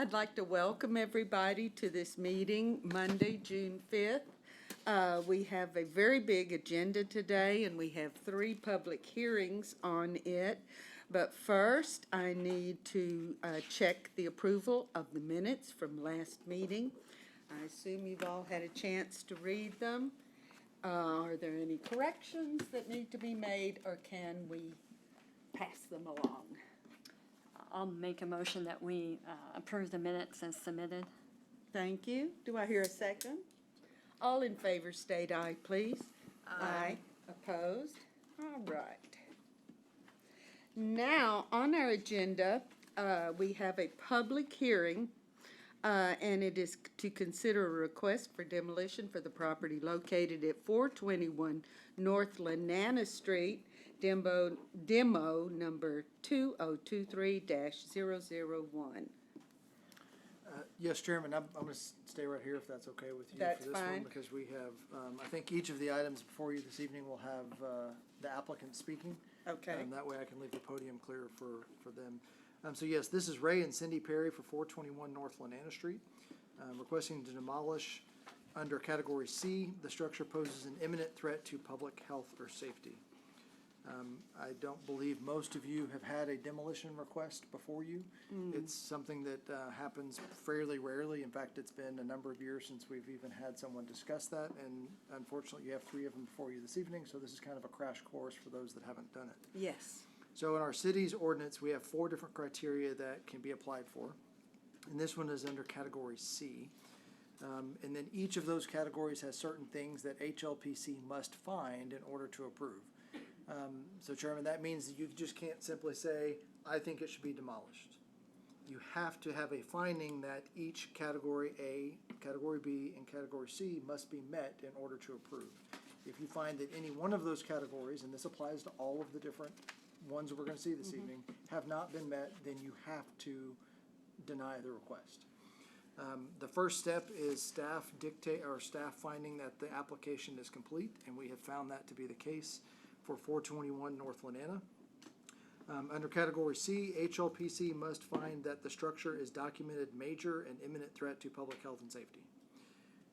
I'd like to welcome everybody to this meeting, Monday, June 5th. We have a very big agenda today, and we have 3 public hearings on it. But first, I need to check the approval of the minutes from last meeting. I assume you've all had a chance to read them. Are there any corrections that need to be made, or can we pass them along? I'll make a motion that we approve the minutes as submitted. Thank you. Do I hear a second? All in favor state aye, please. Aye. Opposed? All right. Now, on our agenda, we have a public hearing, and it is to consider a request for demolition for the property located at 421 North Lanana Street, demo number 2023-001. Yes, Chairman, I'm going to stay right here if that's okay with you. That's for this fine. one, because we have, I think each of the items before you this evening will have the applicant speaking. Okay. That way I can leave the podium clear for them. So yes, this is Ray and Cindy Perry for 421 North Lanana Street, requesting to demolish under Category C. The structure poses an imminent threat to public health or safety. I don't believe most of you have had a demolition request before you. It's something that happens fairly rarely. In fact, it's been a number of years since we've even had someone discuss that, and unfortunately you have 3 of them before you this evening, so this is kind of a crash course for those that haven't done it. Yes. So in our city's ordinance, we have 4 different criteria that can be applied for, and this one is under Category C. And then each of those categories has certain things that Hlpc must find in order to approve. So Chairman, that means that you just can't simply say, I think it should be demolished. You have to have a finding that each Category A, Category B, and Category C must be met in order to approve. If you find that any one of those categories, and this applies to all of the different ones that we're going to see this evening, have not been met, then you have to deny the request. The first step is staff finding that the application is complete, and we have found that to be the case for 421 North Lanana. Under Category C, Hlpc must find that the structure is documented major and imminent threat to public health and safety.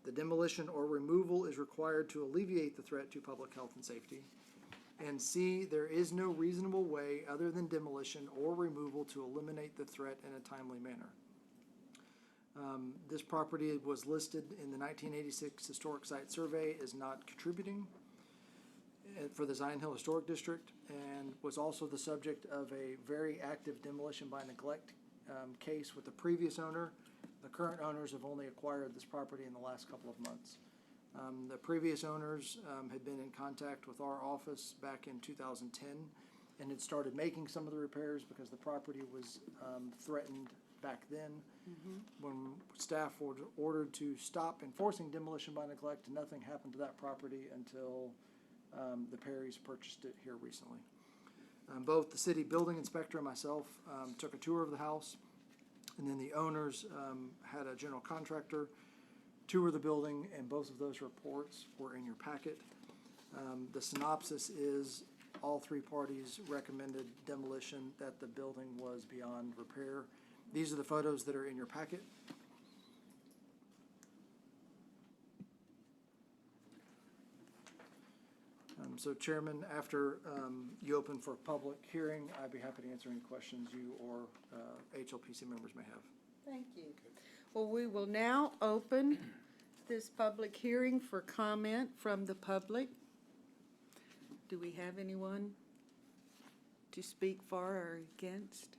The demolition or removal is required to alleviate the threat to public health and safety. And C, there is no reasonable way other than demolition or removal to eliminate the threat in a timely manner. This property was listed in the 1986 Historic Site Survey as not contributing for the Zion Hill Historic District, and was also the subject of a very active demolition by neglect case with the previous owner. The current owners have only acquired this property in the last couple of months. The previous owners had been in contact with our office back in 2010 and had started making some of the repairs because the property was threatened back then. When staff were ordered to stop enforcing demolition by neglect, nothing happened to that property until the Perrys purchased it here recently. Both the city building inspector and myself took a tour of the house, and then the owners had a general contractor tour the building, and both of those reports were in your packet. The synopsis is all 3 parties recommended demolition, that the building was beyond repair. These are the photos that are in your packet. So Chairman, after you open for public hearing, I'd be happy to answer any questions you or Hlpc members may have. Thank you. Well, we will now open this public hearing for comment from the public. Do we have anyone to speak for or against?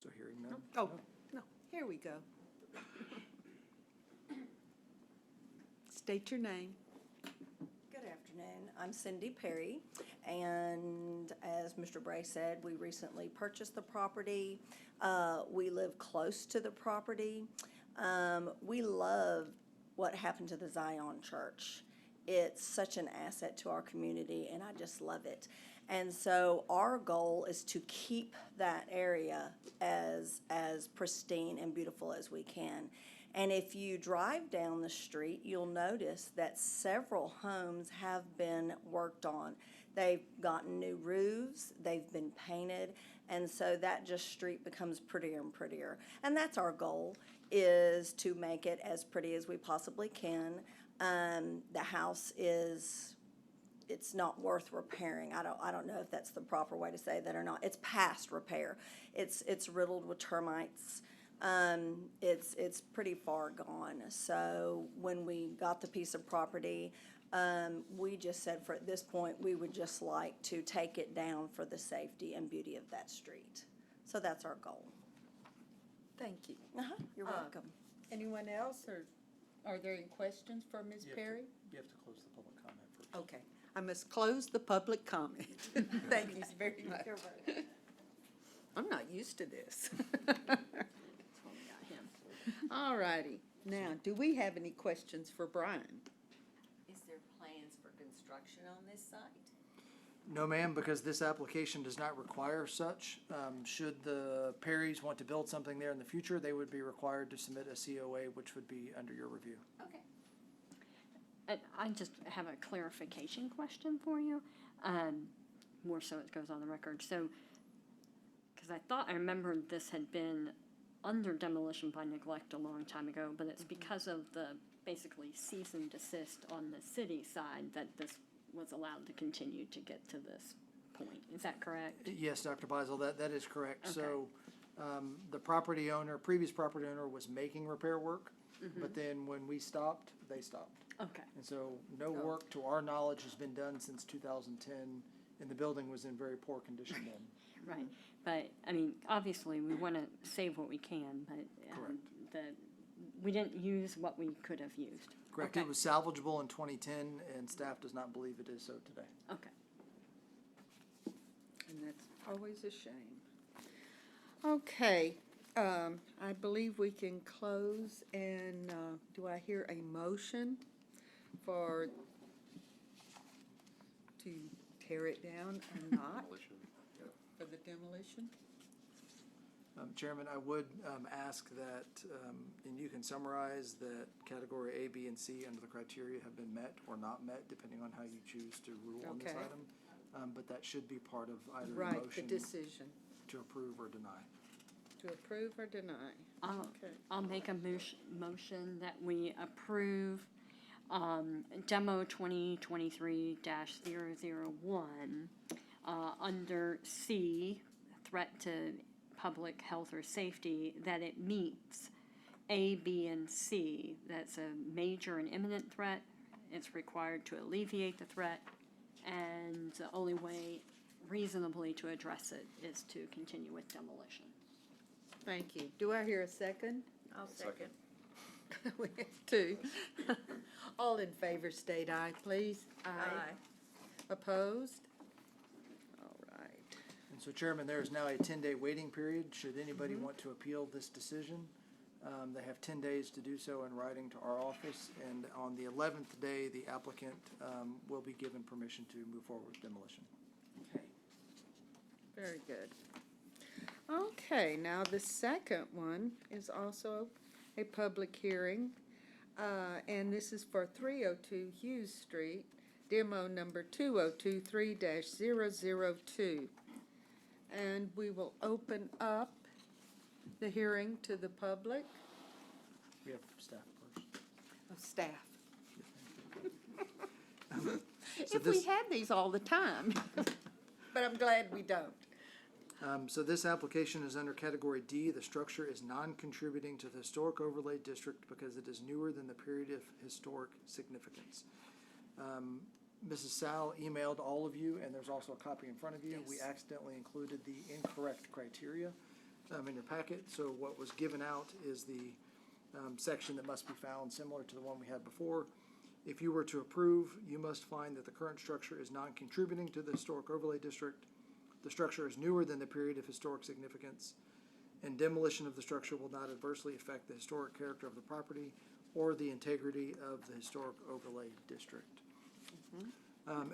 So hearing none? Oh, no, here we go. State your name. Good afternoon. I'm Cindy Perry, and as Mr. Bray said, we recently purchased the property. We live close to the property. We love what happened to the Zion Church. It's such an asset to our community, and I just love it. And so our goal is to keep that area as pristine and beautiful as we can. And if you drive down the street, you'll notice that several homes have been worked on. They've gotten new roofs, they've been painted, and so that just street becomes prettier and prettier. And that's our goal, is to make it as pretty as we possibly can. The house is, it's not worth repairing. I don't know if that's the proper way to say that or not. It's past repair. It's riddled with termites. It's pretty far gone. So when we got the piece of property, we just said for at this point, we would just like to take it down for the safety and beauty of that street. So that's our goal. Thank you. You're welcome. Anyone else, or are there any questions for Ms. Perry? You have to close the public comment first. Okay, I must close the public comment. Thank you very much. I'm not used to this. All righty. Now, do we have any questions for Brian? Is there plans for construction on this site? No, ma'am, because this application does not require such. Should the Perrys want to build something there in the future, they would be required to submit a COA, which would be under your review. Okay. And I just have a clarification question for you, more so it goes on the record. So, because I remembered this had been under demolition by neglect a long time ago, but it's because of the basically cease and desist on the city side that this was allowed to continue to get to this point. Is that correct? Yes, Dr. Beisel, that is correct. Okay. So, the previous property owner was making repair work, but then when we stopped, they stopped. Okay. And so no work to our knowledge has been done since 2010, and the building was in very poor condition then. Right, but, I mean, obviously, we want to save what we can, but Correct. we didn't use what we could have used. Correct. Okay. It was salvageable in 2010, and staff does not believe it is so today. Okay. And that's always a shame. Okay, I believe we can close, and do I hear a motion to tear it down or not? For the demolition? Chairman, I would ask that, and you can summarize that category A, B, and C under the criteria have been met or not met, depending on how you choose to rule on this Okay. item. But that should be part of either the Right, the motion decision, to approve or deny. to approve or deny. Okay. I'll make a motion that we approve demo 2023-001 under C, threat to public health or safety, that it meets A, B, and C. That's a major and imminent threat. It's required to alleviate the threat, and the only way reasonably to address it is to continue with demolition. Thank you. Do I hear a second? I'll second. We have two. All in favor state aye, please. Aye. Opposed? All right. And so, Chairman, there is now a 10-day waiting period. Should anybody want to appeal this decision, they have 10 days to do so in writing to our office. And on the 11th day, the applicant will be given permission to move forward with demolition. Okay. Very good. Okay, now the second one is also a public hearing, and this is for 302 Hughes Street, demo number 2023-002. And we will open up the hearing to the public. We have staff first. Of staff. So If we had these all the time, but I'm glad we don't. So this application is under category D. The structure is non-contributing to the historic overlay district because it is newer than the period of historic significance. Mrs. Sal emailed all of you, and there's also a copy in front of you. Yes. We accidentally included the incorrect criteria in your packet. So what was given out is the section that must be found similar to the one we had before. If you were to approve, you must find that the current structure is non-contributing to the historic overlay district. The structure is newer than the period of historic significance, and demolition of the structure will not adversely affect the historic character of the property or the integrity of the historic overlay district.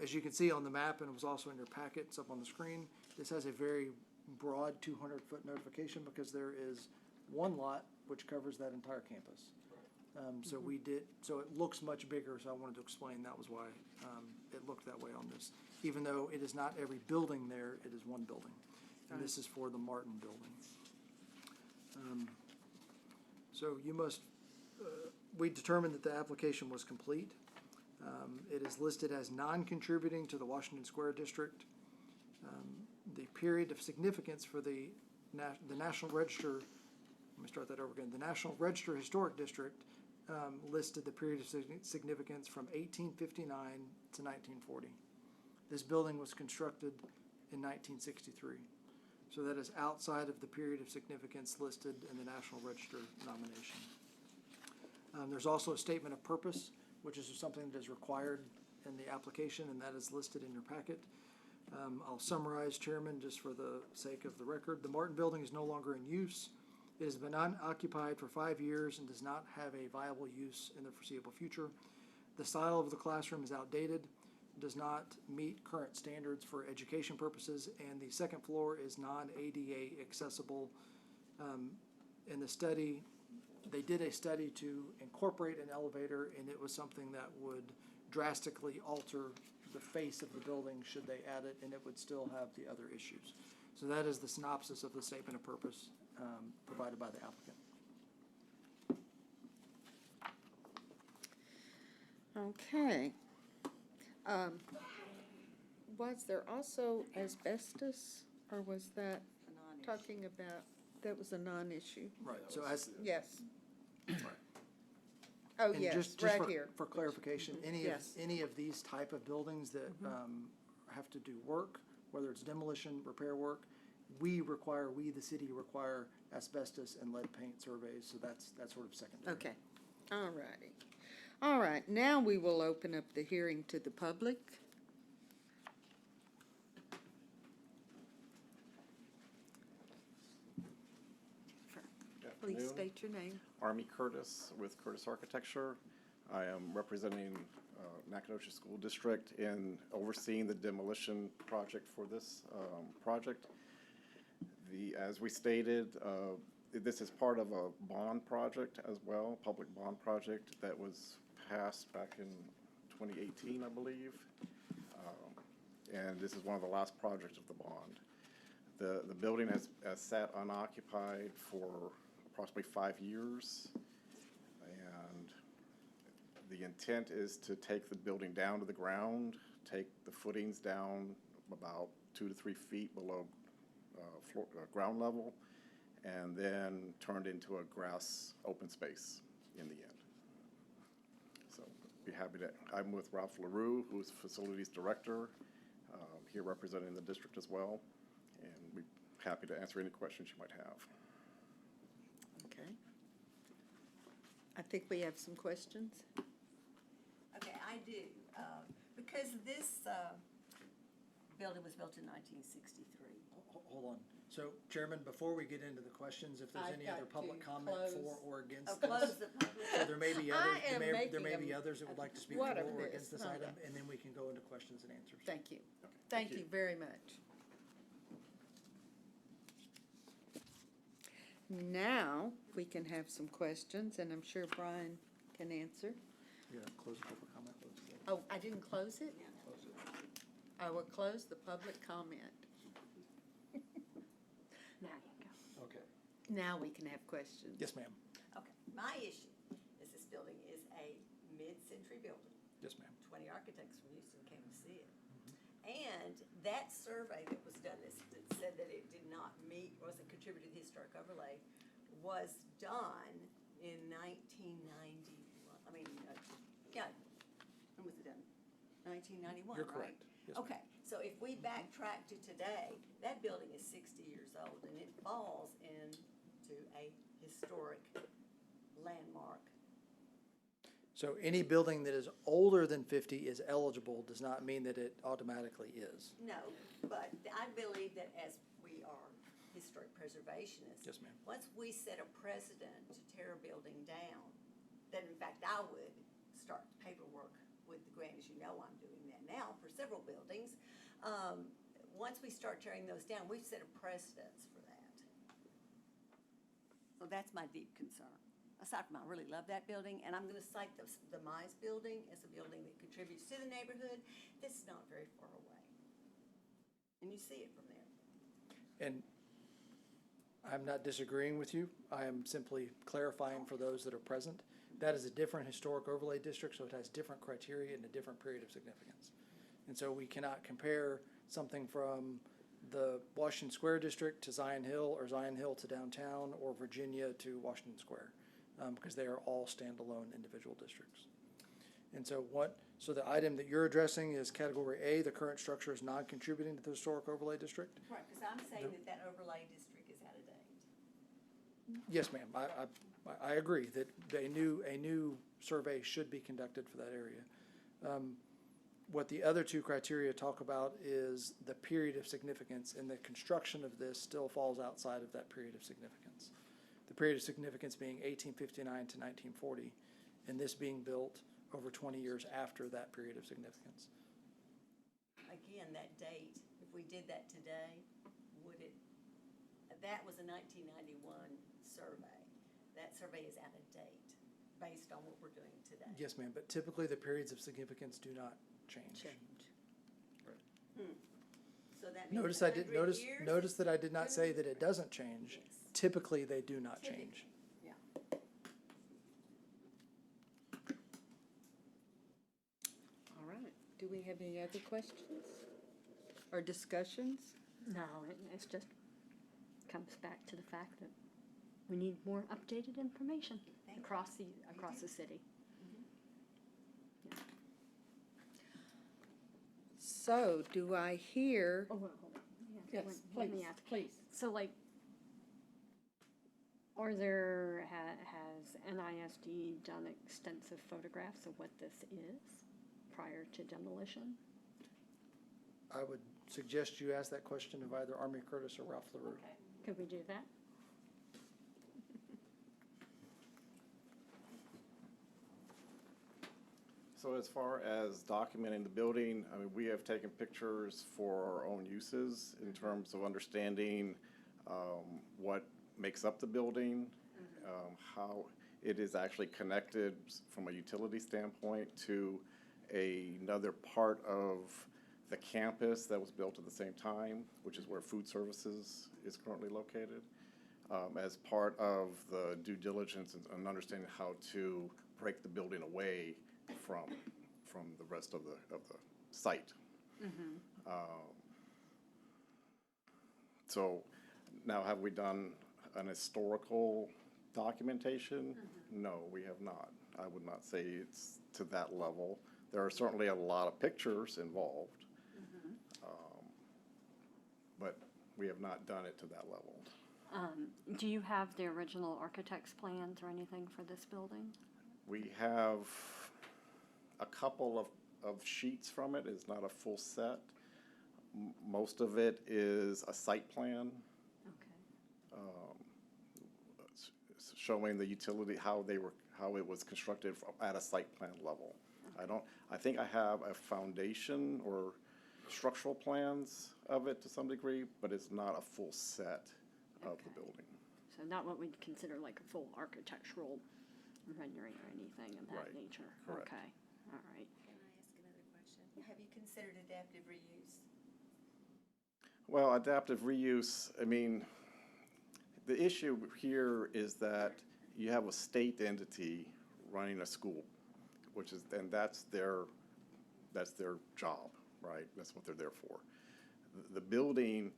As you can see on the map, and it was also in your packets up on the screen, this has a very broad 200-foot notification because there is one lot which covers that entire campus. So it looks much bigger, so I wanted to explain that was why it looked that way on this. Even though it is not every building there, it is one building. And this is for the Martin building. So you must, we determined that the application was complete. It is listed as non-contributing to the Washington Square District. The period of significance for the National Register, let me start that over again. The National Register Historic District listed the period of significance from 1859 to 1940. This building was constructed in 1963. So that is outside of the period of significance listed in the National Register nomination. There's also a statement of purpose, which is something that is required in the application, and that is listed in your packet. I'll summarize, Chairman, just for the sake of the record. The Martin Building is no longer in use. It has been unoccupied for 5 years and does not have a viable use in the foreseeable future. The style of the classroom is outdated, does not meet current standards for education purposes, and the second floor is non-ADA accessible. In the study, they did a study to incorporate an elevator, and it was something that would drastically alter the face of the building should they add it, and it would still have the other issues. So that is the synopsis of the statement of purpose provided by the applicant. Okay. Was there also asbestos, or was that talking about, that was a non-issue? Right, so as, Yes. right. Oh, And yes, just right for- here. For clarification, Yes. any of these type of buildings that have to do work, whether it's demolition, repair work, we, the city require asbestos and lead paint surveys, so that's sort of secondary. Okay, all righty. All right, now we will open up the hearing to the public. Please Afternoon. state your name. Army Curtis with Curtis Architecture. I am representing Nacogdoches School District in overseeing the demolition project for this project. As we stated, this is part of a bond project as well, public bond project that was passed back in 2018, I believe. And this is one of the last projects of the bond. The building has sat unoccupied for approximately 5 years. And the intent is to take the building down to the ground, take the footings down about 2 to 3 feet below ground level, and then turned into a grass open space in the end. So be happy to, I'm with Ralph LaRue, who's Facilities Director, here representing the district as well, and we're happy to answer any questions you might have. Okay. I think we have some questions. Okay, I do, because this, building was built in 1963. Hold on. So, Chairman, before we get into the questions, if there's I've any got other public to comment close. for or against Oh, this. close the public. So there may be I others, am there may making be a- others that would like to speak What for of or this? against this Not item, that. and then we can go into questions and answers. Thank you. Okay, Thank you very much. Now, we can have some questions, and I'm sure Brian can answer. Yeah, close the public comment. Oh, I didn't close it? Close it. I will close the public comment. Now you go. Okay. Now we can have questions. Yes, ma'am. Okay, my issue is this building is a mid-century building. Yes, ma'am. 20 architects from Houston came to see it. And that survey that was done that said that it did not meet, wasn't contributed to the historic overlay, was done in 1991. I mean, yeah, when was it done? 1991, You're right? correct. Yes, ma'am. Okay, so if we backtrack to today, that building is 60 years old, and it falls into a historic landmark. So any building that is older than 50 is eligible does not mean that it automatically is. No, but I believe that as we are historic preservationists. Yes, ma'am. Once we set a precedent to tear a building down, then in fact I would start paperwork with the grant, as you know I'm doing that now for several buildings. Once we start tearing those down, we've set a precedence for that. So that's my deep concern. aside from I really love that building, and I'm gonna cite the Mize building as a building that contributes to the neighborhood, that's not very far away. And you see it from there. And I'm not disagreeing with you. I am simply clarifying for those that are present. That is a different historic overlay district, so it has different criteria and a different period of significance. And so we cannot compare something from the Washington Square district to Zion Hill, or Zion Hill to downtown, or Virginia to Washington Square, because they are all standalone individual districts. And so so the item that you're addressing is category A, the current structure is non-contributing to the historic overlay district? Right, because I'm saying that overlay district is out of date. Yes, ma'am. I agree that a new survey should be conducted for that area. What the other two criteria talk about is the period of significance, and the construction of this still falls outside of that period of significance. The period of significance being 1859 to 1940, and this being built over 20 years after that period of significance. Again, that date, if we did that today, that was a 1991 survey. That survey is out of date based on what we're doing today. Yes, ma'am, but typically the periods of significance do not change. So that means Notice 100 years? notice that I did not say that it doesn't change. Yes. Typically, they do not change. Yeah. All right. Do we have any other questions or discussions? No, it's just comes back to the fact that we need more updated information Thank you. across the city. So do I hear? Oh, hold on. Yeah, Yes, let me please, ask. please. So has NISD done extensive photographs of what this is prior to demolition? I would suggest you ask that question of either Army Curtis or Ralph LaRue. Okay. Could we do that? So as far as documenting the building, I mean, we have taken pictures for our own uses in terms of understanding what makes up the building, how it is actually connected from a utility standpoint to another part of the campus that was built at the same time, which is where food services is currently located, as part of the due diligence and understanding how to break the building away from the rest of the site. So now, have we done an historical documentation? No, we have not. I would not say it's to that level. There are certainly a lot of pictures involved, but we have not done it to that level. Do you have the original architect's plans or anything for this building? We have a couple of sheets from it. It's not a full set. Most of it is a site plan Okay. showing the utility, how it was constructed at a site plan level. I think I have a foundation or structural plans of it to some degree, but it's not a full set of the Okay. building. So not what we'd consider like a full architectural rendering or anything of that Right. nature? Correct. Okay, all right. Can I ask another question? Have you considered adaptive reuse? Well, adaptive reuse, I mean, the issue here is that you have a state entity running a school, and that's their job, right? That's what they're there for. The building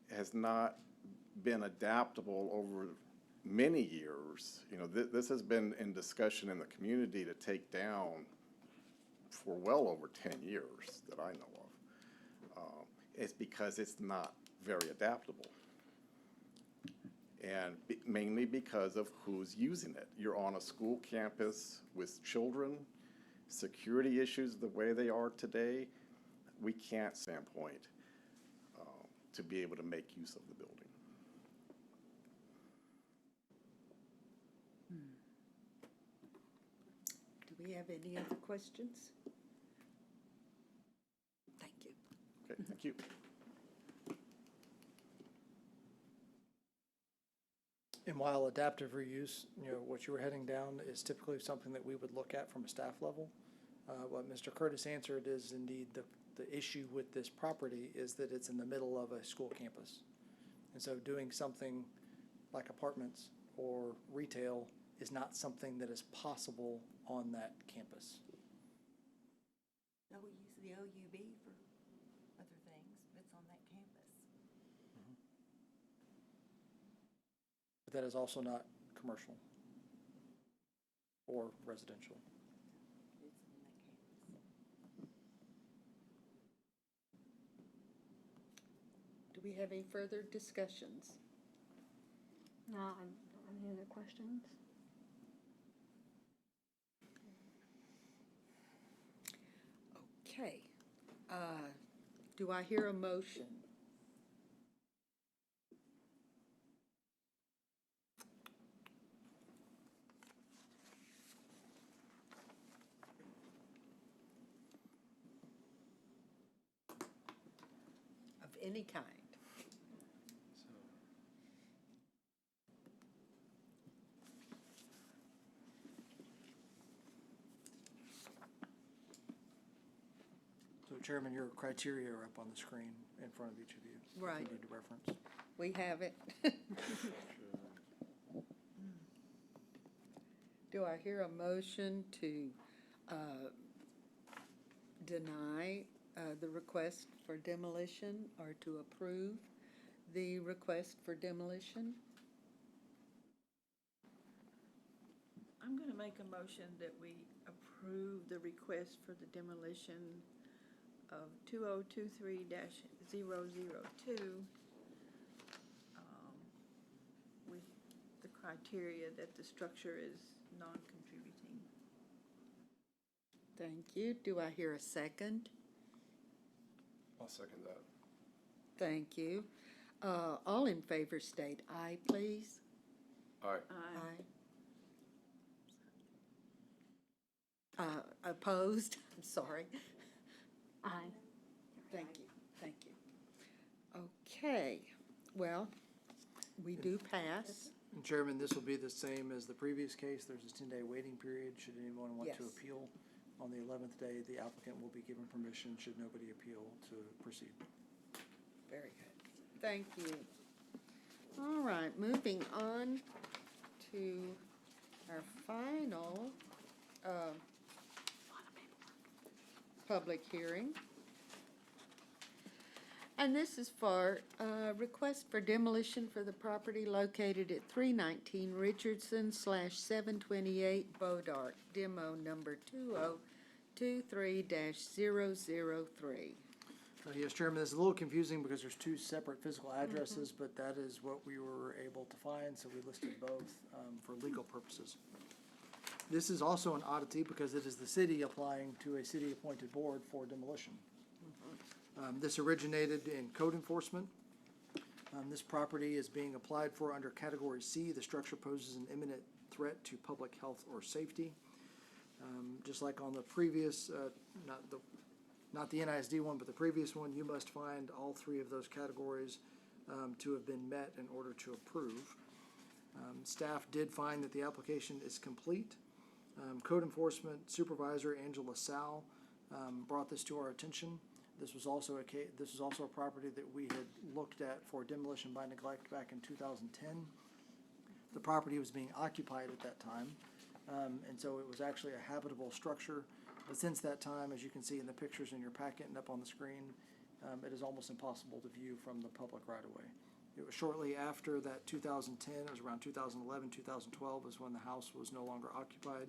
has not been adaptable over many years. You know, this has been in discussion in the community to take down for well over 10 years that I know of. It's because it's not very adaptable. And mainly because of who's using it. You're on a school campus with children, security issues the way they are today, we can't standpoint to be able to make use of the building. Do we have any other questions? Thank you. Okay, thank you. And while adaptive reuse, what you were heading down is typically something that we would look at from a staff level. What Mr. Curtis answered is indeed the issue with this property is that it's in the middle of a school campus. And so doing something like apartments or retail is not something that is possible on that campus. No, we use the OUB for other things, it's on that campus. But that is also not commercial or residential. It's on that campus. Do we have any further discussions? No, any other questions? Okay. Do I hear a motion? Of any kind? So Chairman, your criteria are up on the screen in front of each of you. Right. If you need to reference. We have it. Do I hear a motion to deny the request for demolition or to approve the request for demolition? I'm gonna make a motion that we approve the request for the demolition of 2023-002 with the criteria that the structure is non-contributing. Thank you. Do I hear a second? I'll second that. Thank you. All in favor state aye, please. Aye. Aye. Opposed? I'm sorry. Aye. Thank you, thank you. Okay, well, we do pass. And Chairman, this will be the same as the previous case. There's a 10-day waiting period. Should anyone want to Yes. appeal on the 11th day, the applicant will be given permission, should nobody appeal, to proceed. Very good. Thank you. All right, moving on to our final public hearing. And this is for request for demolition for the property located at 319 Richardson /728 Bodart, demo number 2023-003. Yes, Chairman, this is a little confusing because there's two separate physical addresses, but that is what we were able to find, so we listed both for legal purposes. This is also an oddity because it is the city applying to a city-appointed board for demolition. This originated in code enforcement. This property is being applied for under Category C. The structure poses an imminent threat to public health or safety. Just like on the previous, not the NISD one, but the previous one, you must find all three of those categories to have been met in order to approve. Staff did find that the application is complete. Code Enforcement Supervisor Angela Sal brought this to our attention. This was also a property that we had looked at for demolition by neglect back in 2010. The property was being occupied at that time, and so it was actually a habitable structure. But since that time, as you can see in the pictures in your packet and up on the screen, it is almost impossible to view from the public right-of-way. It was shortly after that 2010, it was around 2011, 2012 is when the house was no longer occupied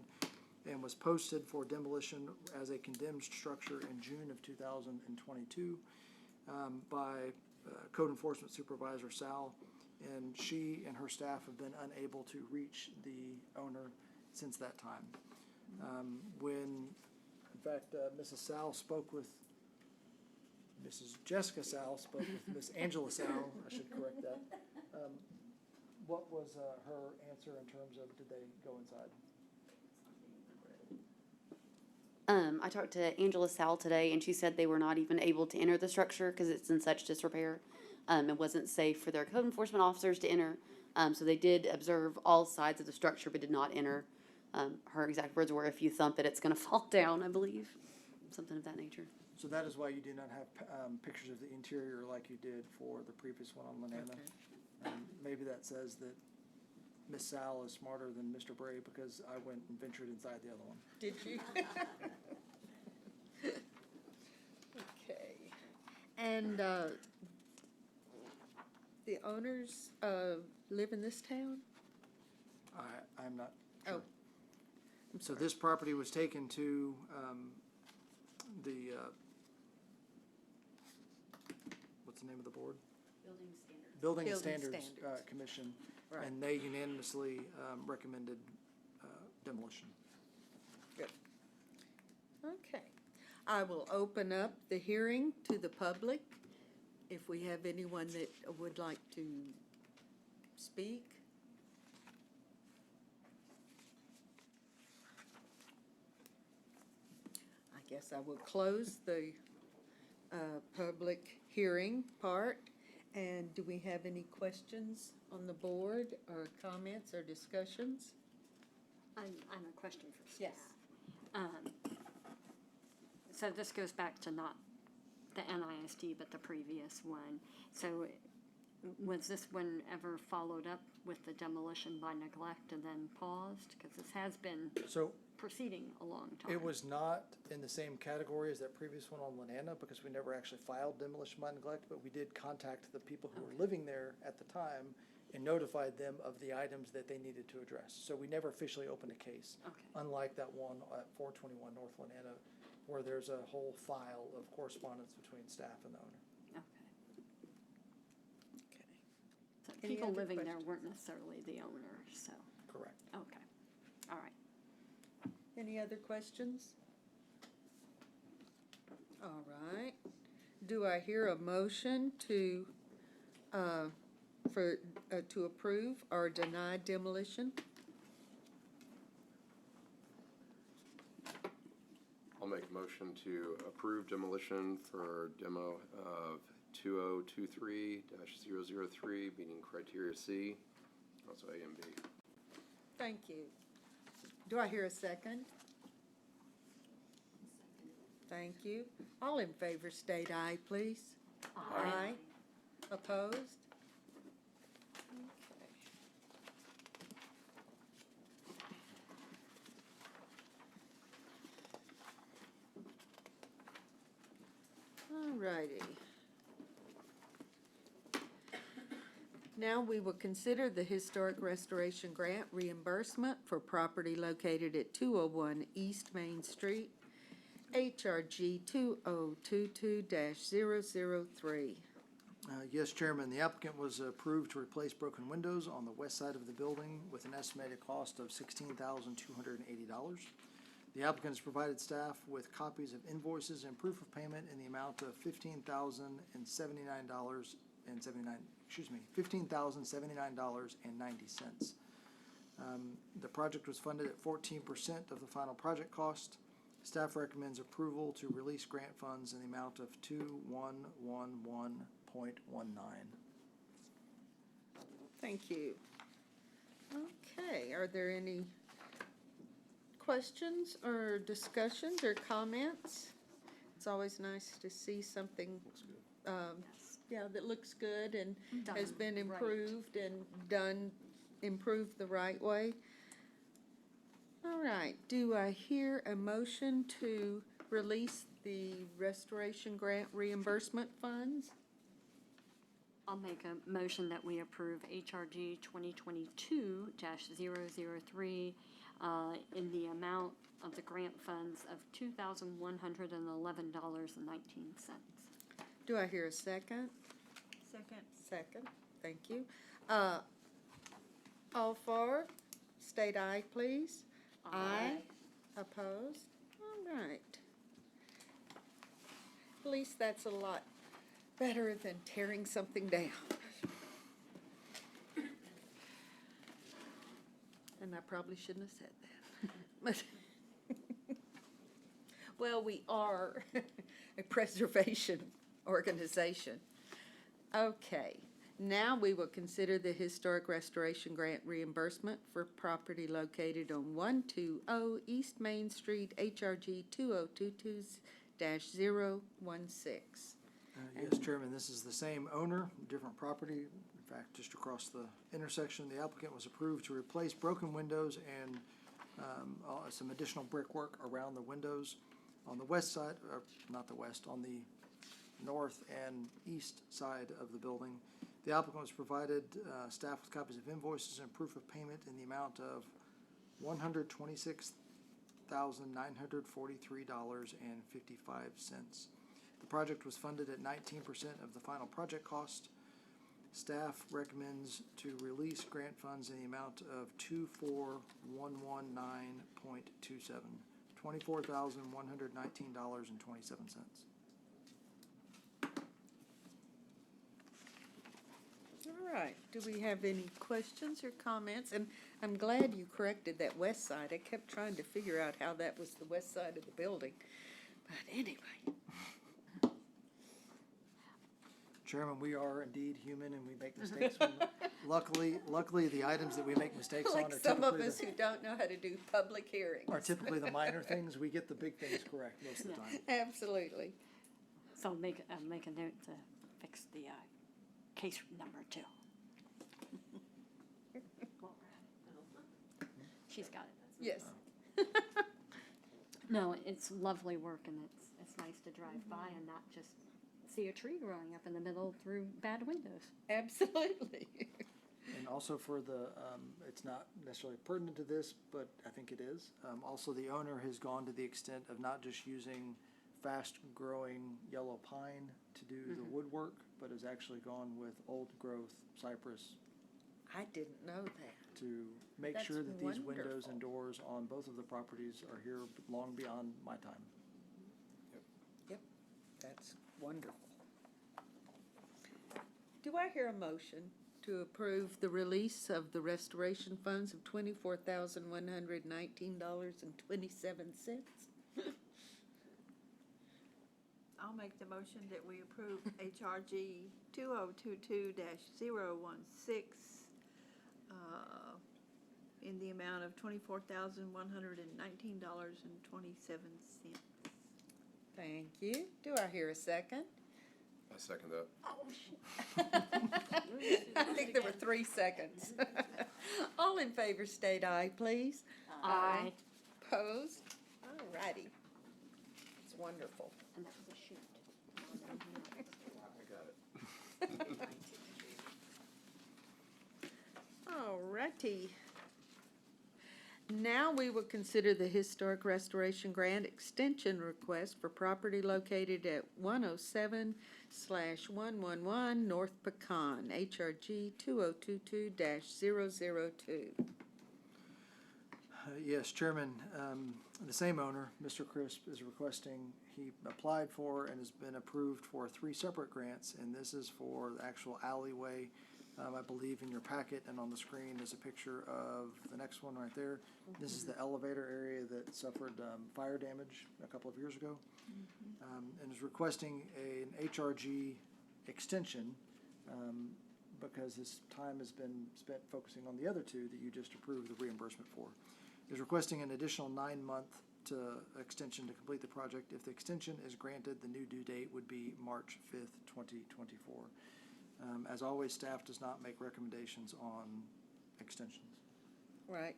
and was posted for demolition as a condemned structure in June of 2022 by Code Enforcement Supervisor Sal, and she and her staff have been unable to reach the owner since that time. In fact, Mrs. Sal spoke with Mrs. Jessica Sal spoke with Miss Angela Sal, I should correct that. What was her answer in terms of did they go inside? I talked to Angela Sal today, and she said they were not even able to enter the structure because it's in such disrepair. It wasn't safe for their code enforcement officers to enter. So they did observe all sides of the structure, but did not enter. Her exact words were, "If you thump it, it's gonna fall down," I believe, something of that nature. So that is why you did not have pictures of the interior like you did for the previous one on Lanana. Maybe that says that Miss Sal is smarter than Mr. Bray because I went and ventured inside the other one. Did you? Okay. And the owners live in this town? I'm not sure. Oh. So this property was taken to the, what's the name of the board? Building Building Standards Standards. Commission, Right. and they unanimously recommended demolition. Good. Okay. I will open up the hearing to the public. If we have anyone that would like to speak. I guess I will close the public hearing part. And do we have any questions on the board, or comments or discussions? I have a question for staff. Yes. So this goes back to not the NISD, but the previous one. So was this one ever followed up with the demolition by neglect and then paused? Because this has been So proceeding a long time. it was not in the same category as that previous one on Lanana because we never actually filed demolition by neglect, but we did contact the people who were living there at the time and notified them of the items that they needed to address. So we never officially opened a case, Okay. unlike that one at 421 North Lanana, where there's a whole file of correspondence between staff and the owner. Okay. Okay. So Any people other living there questions? weren't necessarily the owner, so, Correct. okay. All right. Any other questions? All right. Do I hear a motion to approve or deny demolition? I'll make a motion to approve demolition for demo of 2023-003, meeting criteria C, also A and B. Thank you. Do I hear a second? Thank you. All in favor state aye, please. Aye. Opposed? Okay. All righty. Now we will consider the Historic Restoration Grant reimbursement for property located at 201 East Main Street, HRG 2022-003. Yes, Chairman, the applicant was approved to replace broken windows on the west side of the building with an estimated cost of $16,280. The applicant has provided staff with copies of invoices and proof of payment in the amount of $15,079.90. The project was funded at 14% of the final project cost. Staff recommends approval to release grant funds in the amount of $2111.19. Thank you. Okay, are there any questions or discussions or comments? It's always nice to see something, that looks good and has Done been right. improved and improved the right way. All right, do I hear a motion to release the restoration grant reimbursement funds? I'll make a motion that we approve HRG 2022-003 in the amount of the grant funds of $2,111.19. Do I hear a second? Second. Second, thank you. All for, state aye, please. Aye. Opposed? All right. At least that's a lot better than tearing something down. And I probably shouldn't have said that. But well, we are a preservation organization. Okay, now we will consider the Historic Restoration Grant reimbursement for property located on 120 East Main Street, HRG 2022-016. Yes, Chairman, this is the same owner, different property. In fact, just across the intersection, the applicant was approved to replace broken windows and some additional brickwork around the windows on the west side, not the west, on the north and east side of the building. The applicant was provided staff with copies of invoices and proof of payment in the amount of $126,943.55. The project was funded at 19% of the final project cost. Staff recommends to release grant funds in the amount of 24119.27, $24,119.27. All right, do we have any questions or comments? And I'm glad you corrected that west side. I kept trying to figure out how that was the west side of the building. But anyway, Chairman, we are indeed human and we make mistakes. Luckily, the items that we make mistakes on like are some of typically us who don't know how to do public hearings. the minor things. We get the big things correct most of the time. Absolutely. So I'll make a note to fix the case number 2. She's got it. Yes. No, it's lovely work, and it's nice to drive by and not just see a tree growing up in the middle through bad windows. Absolutely. And also for the, it's not necessarily pertinent to this, but I think it is. Also, the owner has gone to the extent of not just using fast-growing yellow pine to do the woodwork, but has actually gone with old-growth cypress I didn't know that. to make That's sure that these windows wonderful. and doors on both of the properties are here long beyond my time. Yep, that's wonderful. Do I hear a motion to approve the release of the restoration funds of $24,119.27? I'll make the motion that we approve HRG 2022-016 in the amount of $24,119.27. Thank you. Do I hear a second? I second that. I think there were 3 seconds. All in favor state aye, please. Aye. Opposed? All righty. It's wonderful. And that was a shoot. I got it. All righty. Now we will consider the Historic Restoration Grant Extension Request for property located at 107/111 North Pecan, HRG 2022-002. Yes, Chairman, the same owner, Mr. Crisp, is requesting, he applied for and has been approved for 3 separate grants, and this is for the actual alleyway. I believe in your packet and on the screen is a picture of the next one right there. This is the elevator area that suffered fire damage a couple of years ago. And is requesting an HRG extension because his time has been spent focusing on the other 2 that you just approved the reimbursement for. Is requesting an additional 9-month extension to complete the project. If the extension is granted, the new due date would be March 5th, 2024. As always, staff does not make recommendations on extensions. Right.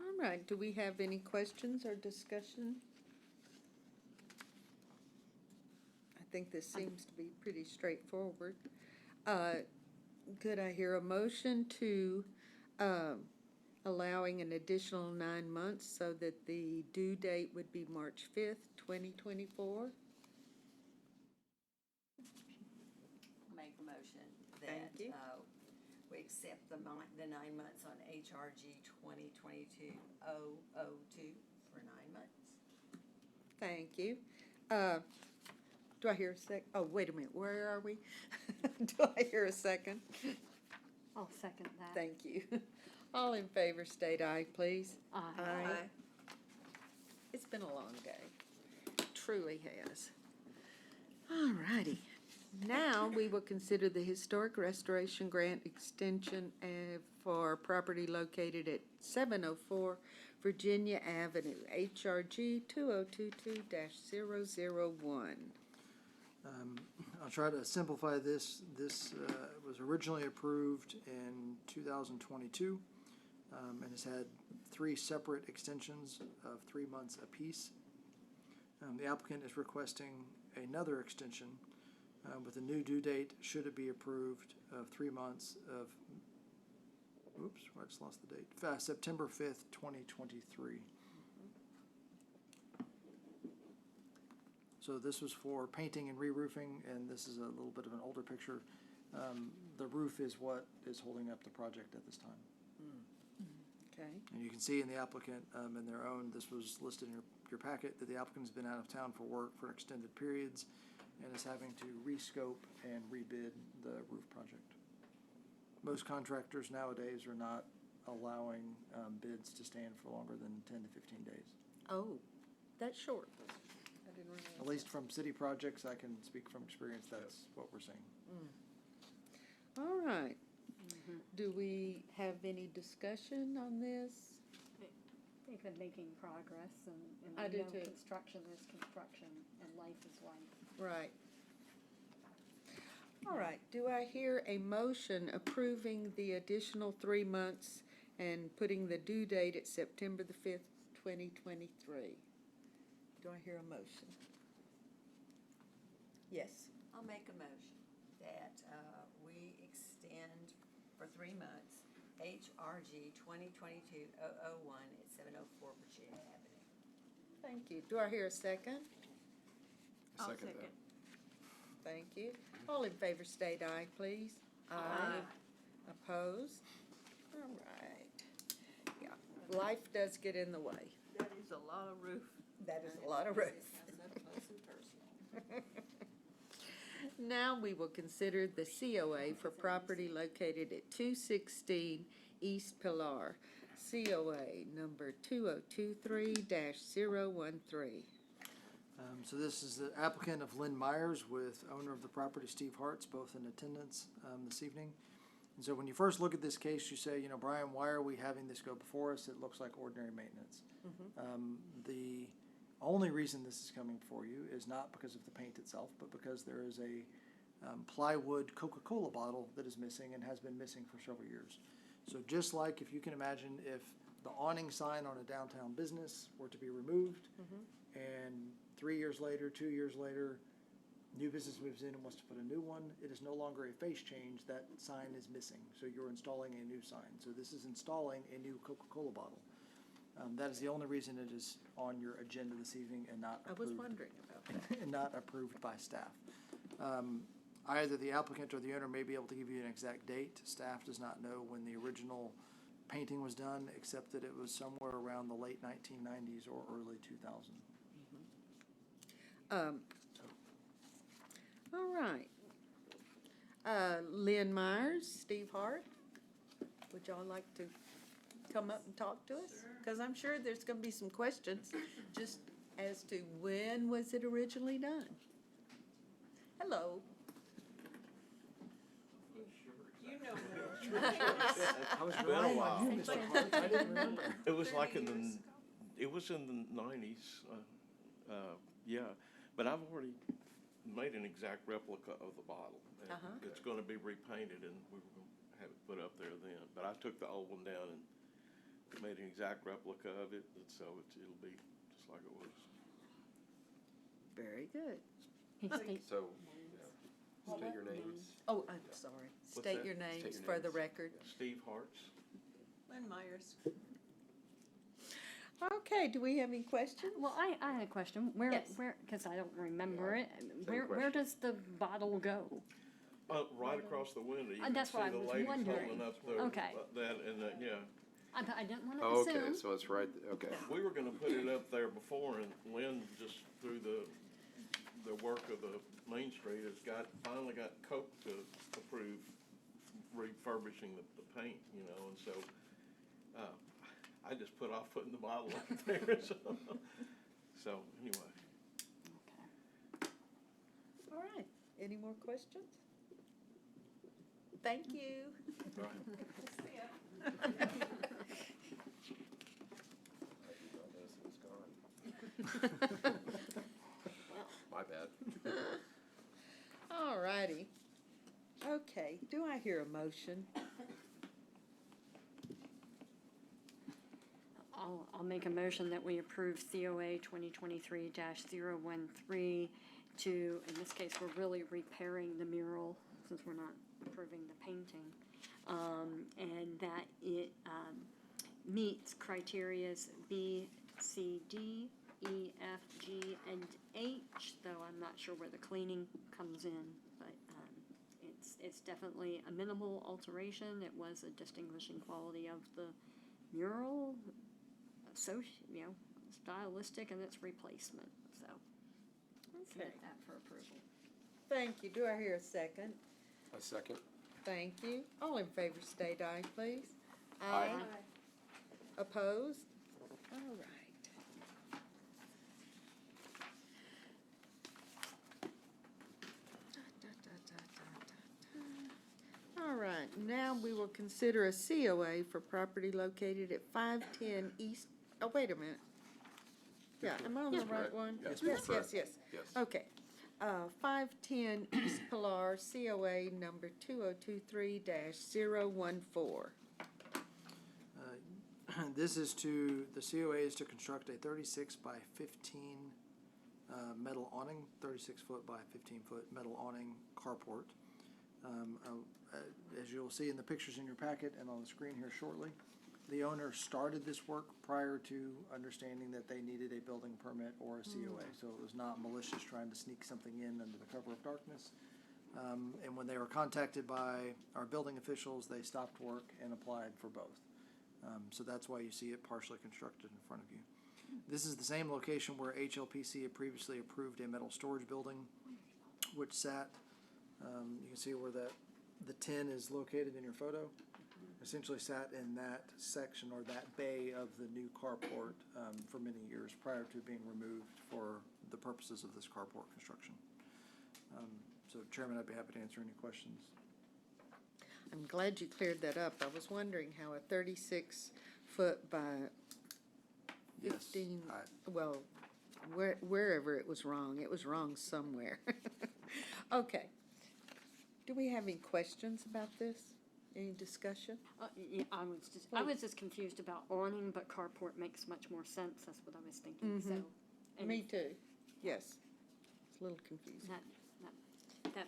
All right, do we have any questions or discussion? I think this seems to be pretty straightforward. Could I hear a motion to allowing an additional 9 months so that the due date would be March 5th, 2024? Make a motion Thank that, you. we accept the 9 months on HRG 2022-002 for 9 months. Thank you. Do I hear a sec, oh, wait a minute, where are we? Do I hear a second? I'll second that. Thank you. All in favor state aye, please. Aye. It's been a long day. Truly has. All righty. Now, we will consider the Historic Restoration Grant Extension for property located at 704 Virginia Avenue, HRG 2022-001. I'll try to simplify this. This was originally approved in 2022 and has had 3 separate extensions of 3 months apiece. The applicant is requesting another extension with a new due date, should it be approved, of 3 months of, oops, I just lost the date, September 5th, 2023. So this was for painting and re-roofing, and this is a little bit of an older picture. The roof is what is holding up the project at this time. Okay. And you can see in the applicant, in their own, this was listed in your packet, that the applicant has been out of town for work for extended periods and is having to rescope and rebid the roof project. Most contractors nowadays are not allowing bids to stand for longer than 10 to 15 days. Oh, that's short. I didn't realize At least from city projects, I can speak from experience, that's what we're seeing. that. All right. Do we have any discussion on this? They've been making progress, and I we do know too. construction is construction, and life is life. Right. All right, do I hear a motion approving the additional 3 months and putting the due date at September the 5th, 2023? Do I hear a motion? Yes. I'll make a motion that we extend for 3 months HRG 2022-001 at 704 Virginia Avenue. Thank you. Do I hear a second? I'll second that. Thank you. All in favor state aye, please. Aye. Opposed? All right. Yeah, life does get in the way. That is a lot of roof. That is a lot of roof. Now we will consider the COA for property located at 216 East Pilar, COA number 2023-013. So this is the applicant of Lynn Myers with owner of the property, Steve Hartz, both in attendance this evening. And so when you first look at this case, you say, you know, Brian, why are we having this go before us? It looks like ordinary maintenance. The only reason this is coming before you is not because of the paint itself, but because there is a plywood Coca-Cola bottle that is missing and has been missing for several years. So just like if you can imagine if the awning sign on a downtown business were to be removed and 3 years later, 2 years later, new business moves in and wants to put a new one, it is no longer a face change, that sign is missing. So you're installing a new sign. So this is installing a new Coca-Cola bottle. That is the only reason it is on your agenda this evening and not I was approved. wondering about that. And not approved by staff. Either the applicant or the owner may be able to give you an exact date. Staff does not know when the original painting was done, except that it was somewhere around the late 1990s or early 2000. All right. Lynn Myers, Steve Hart, would y'all like to come up and talk to us? Because I'm sure there's going to be some questions just as to when was it originally done? Hello. You know more. I was Been a relying while. on you, Mr. Hart. I didn't remember. It was like in the, it was in the 90s, yeah. But I've already made an exact replica of the bottle. And it's gonna be repainted and we were gonna have it put up there then. But I took the old one down and made an exact replica of it, and so it'll be just like it was. Very good. So, state your names. Oh, I'm sorry. What's State that? your State names your for the names. record. Steve Hartz. Lynn Myers. Okay, do we have any questions? Well, I had a question. Yes. Because I don't remember it. Same Where question. does the bottle go? Right across the window, you can That's see what I the was ladies wondering. holding up the, Okay. that, and, yeah. I didn't want to Oh, assume. okay, so it's right, okay. We were gonna put it up there before, and Lynn, just through the work of the Main Street, finally got Coke to approve refurbishing the paint, you know, and so, I just put off putting the bottle up there, so anyway. Okay. All right. Any more questions? Thank you. My bad. All righty. Okay, do I hear a motion? I'll make a motion that we approve COA 2023-013 to, in this case, we're really repairing the mural since we're not approving the painting. And that it meets criterias B, C, D, E, F, G, and H, though I'm not sure where the cleaning comes in, but it's definitely a minimal alteration. It was a distinguishing quality of the mural, stylistic in its replacement, so submit that for approval. Thank you. Do I hear a second? A second. Thank you. All in favor state aye, please. Aye. Opposed? All right. All right, now we will consider a COA for property located at 510 East, oh, wait a minute. Yeah, am I on the That's right correct. one? Yes, Yes, that's correct. yes. Yes. Okay. 510 East Pilar, COA number 2023-014. This is the COA is to construct a 36 by 15 metal awning, 36-foot by 15-foot metal awning carport. As you'll see in the pictures in your packet and on the screen here shortly, the owner started this work prior to understanding that they needed a building permit or a COA. So it was not malicious trying to sneak something in under the cover of darkness. And when they were contacted by our building officials, they stopped work and applied for both. So that's why you see it partially constructed in front of you. This is the same location where Hlpc had previously approved a metal storage building, which sat, you can see where the tin is located in your photo. Essentially sat in that section or that bay of the new carport for many years prior to being removed for the purposes of this carport construction. So Chairman, I'd be happy to answer any questions. I'm glad you cleared that up. I was wondering how a 36-foot by 15, Yes, well, wherever it was wrong somewhere. Okay. Do we have any questions about this? Any discussion? Yeah, I was just confused about awning, but carport makes much more sense, that's what I was thinking, so. and Me too. Yes. It's a little confusing. That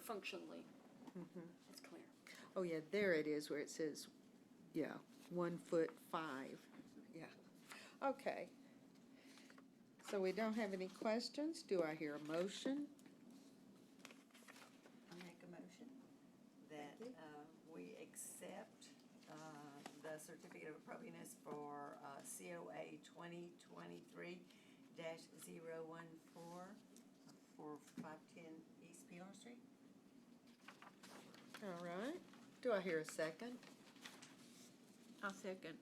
functionally, it's clear. Oh, yeah, there it is where it says, 1'5". Yeah. Okay. So we don't have any questions. Do I hear a motion? I make a motion that we accept the certificate of appropriateness for COA 2023-014 for 510 East Pilar Street. All right. Do I hear a second? I'll second.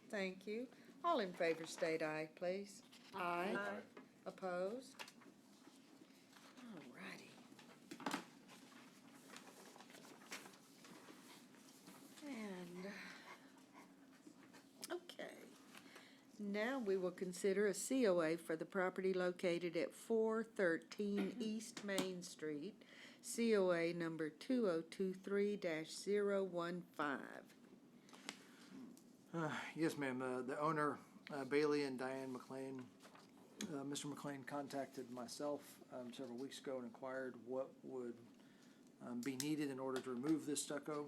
Thank you. All in favor state aye, please. Aye. Aye. Opposed? All righty. And, okay. Now we will consider a COA for the property located at 413 East Main Street, COA number 2023-015. Yes, ma'am. The owner, Bailey and Diane McLean, Mr. McLean contacted myself several weeks ago and inquired what would be needed in order to remove this stucco.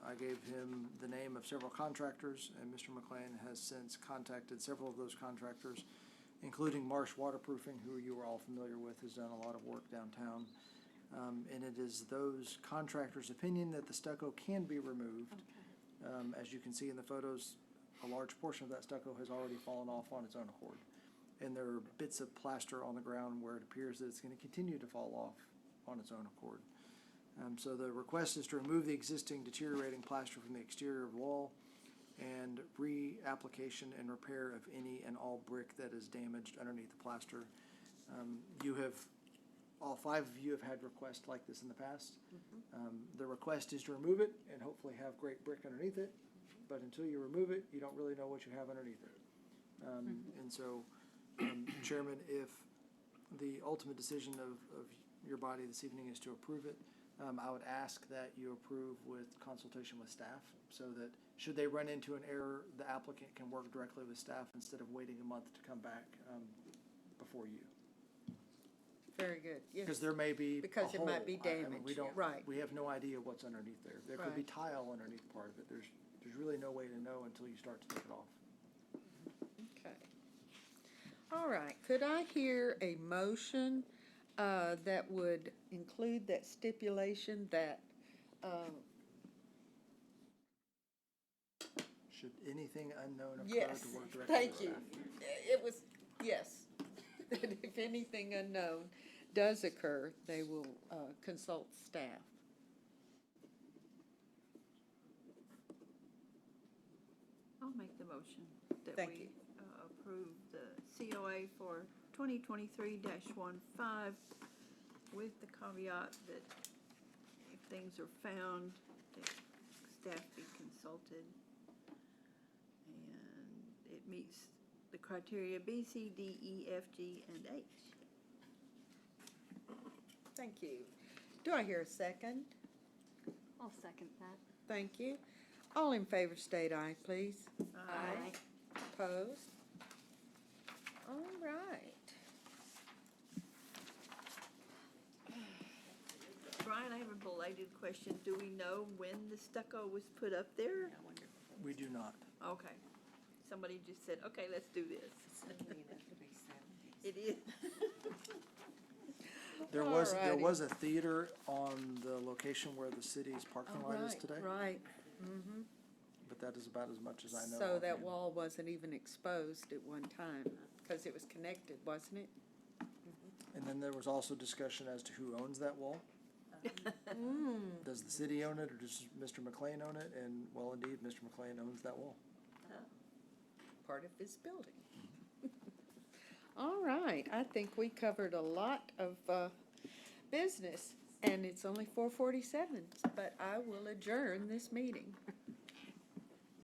I gave him the name of several contractors, and Mr. McLean has since contacted several of those contractors, including Marsh Waterproofing, who you are all familiar with, has done a lot of work downtown. And it is those contractors' opinion that the stucco can be removed. As you can see in the photos, a large portion of that stucco has already fallen off on its own accord. And there are bits of plaster on the ground where it appears that it's going to continue to fall off on its own accord. So the request is to remove the existing deteriorating plaster from the exterior of the wall and reapplication and repair of any and all brick that is damaged underneath the plaster. You have all 5 of you have had requests like this in the past. The request is to remove it and hopefully have great brick underneath it, but until you remove it, you don't really know what you have underneath it. And so, Chairman, if the ultimate decision of your body this evening is to approve it, I would ask that you approve with consultation with staff, so that should they run into an error, the applicant can work directly with staff instead of waiting a month to come back before you. Very good, yes. Because there may be a Because it might be hole. I mean, damaged, we don't, right. we have no idea what's underneath there. There could be Right. tile underneath part of it. There's really no way to know until you start to take it off. Okay. All right, could I hear a motion that would include that stipulation that, Should anything unknown occur yes, to work directly thank with you. staff. It was, yes. That if anything unknown does occur, they will consult staff. I'll make the motion that Thank we you. approve the COA for 2023-15 with the caveat that if things are found, that staff be consulted. And it meets the criteria B, C, D, E, F, G, and H. Thank you. Do I hear a second? I'll second that. Thank you. All in favor state aye, please. Aye. Opposed? All right. Brian, I have a belated question. Do we know when the stucco was put up there? We do not. Okay. Somebody just said, okay, let's do this. It is. There Alrighty. was a theater on the location where the city's parking lot is today, Right. but that is about as much as I know. So that offhand. wall wasn't even exposed at one time, because it was connected, wasn't it? And then there was also discussion as to who owns that wall. Does the city own it, or does Mr. McLean own it? And, well, indeed, Mr. McLean owns that wall. Part of his building. All right, I think we covered a lot of business, and it's only 4:47, but I will adjourn this meeting.